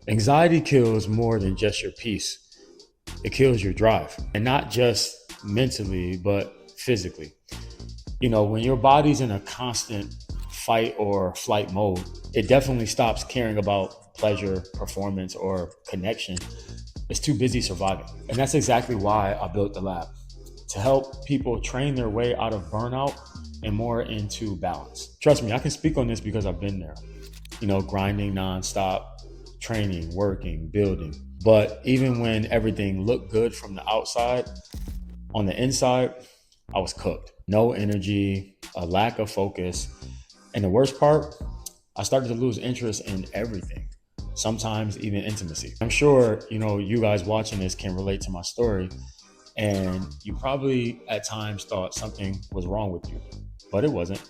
Anxiety kills more than just your peace. It kills your drive, and not just mentally, but physically. When your body's in a constant fight or flight mode, it definitely stops caring about pleasure, performance, or connection. It's too busy surviving. And that's exactly why I built the lab, to help people train their way out of burnout and more into balance. Trust me, I can speak on this because I've been there, grinding nonstop, training, working, building. But even when everything looked good from the outside, on the inside, I was cooked. No energy, a lack of focus. And the worst part, I started to lose interest in everything, sometimes even intimacy. I'm sure, you guys watching this can relate to my story. And you probably at times thought something was wrong with you, but it wasn't.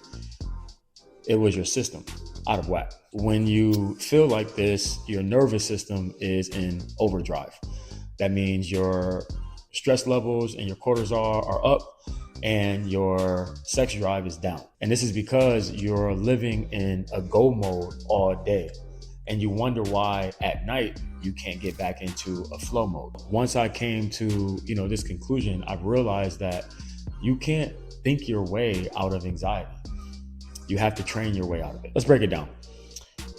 It was your system out of whack. When you feel like this, your nervous system is in overdrive. That means your stress levels and your cortisol are up and your sex drive is down. And this is because you're living in a go mode all day. And you wonder why at night you can't get back into a flow mode. Once I came to, this conclusion, I've realized that you can't think your way out of anxiety. You have to train your way out of it. Let's break it down.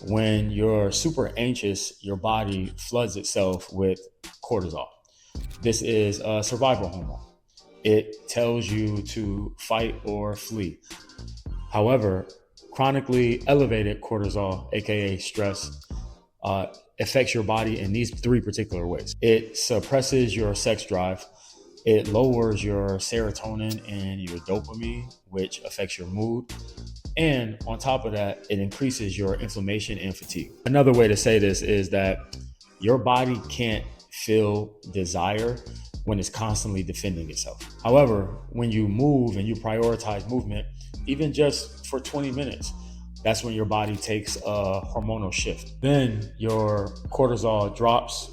When you're super anxious, your body floods itself with cortisol. This is a survival hormone. It tells you to fight or flee. However, chronically elevated cortisol, aka stress, affects your body in these three particular ways. It suppresses your sex drive. It lowers your serotonin and your dopamine, which affects your mood. And on top of that, it increases your inflammation and fatigue. Another way to say this is that your body can't feel desire when it's constantly defending itself. However, when you move and you prioritize movement, even just for 20 minutes, that's when your body takes a hormonal shift. Then your cortisol drops,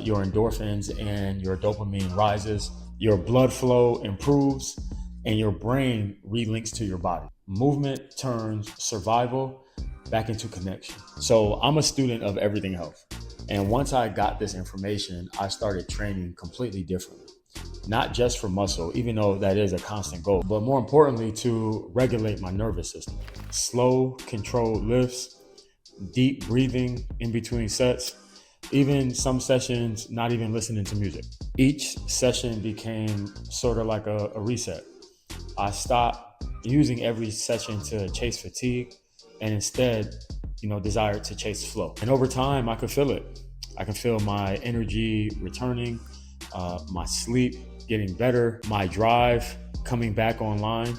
your endorphins and your dopamine rises, your blood flow improves, and your brain relinks to your body. Movement turns survival back into connection. So I'm a student of everything health. And once I got this information, I started training completely differently. Not just for muscle, even though that is a constant goal, but more importantly, to regulate my nervous system. Slow, controlled lifts, deep breathing in between sets, even some sessions, not even listening to music. Each session became sort of like a reset. I stopped using every session to chase fatigue and instead, desired to chase flow. And over time, I could feel it. I can feel my energy returning, my sleep getting better, my drive coming back online.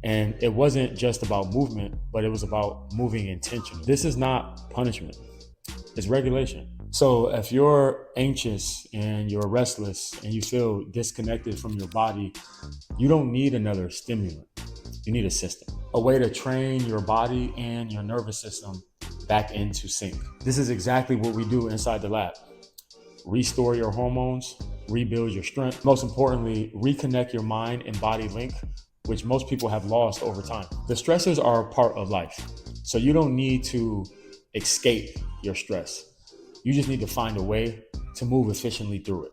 And it wasn't just about movement, but it was about moving intentionally. This is not punishment, it's regulation. So if you're anxious and you're restless and you feel disconnected from your body, you don't need another stimulant. You need a system, a way to train your body and your nervous system back into sync. This is exactly what we do inside the lab. Restore your hormones, rebuild your strength. Most importantly, reconnect your mind and body link, which most people have lost over time. The stressors are a part of life. So you don't need to escape your stress. You just need to find a way to move efficiently through it.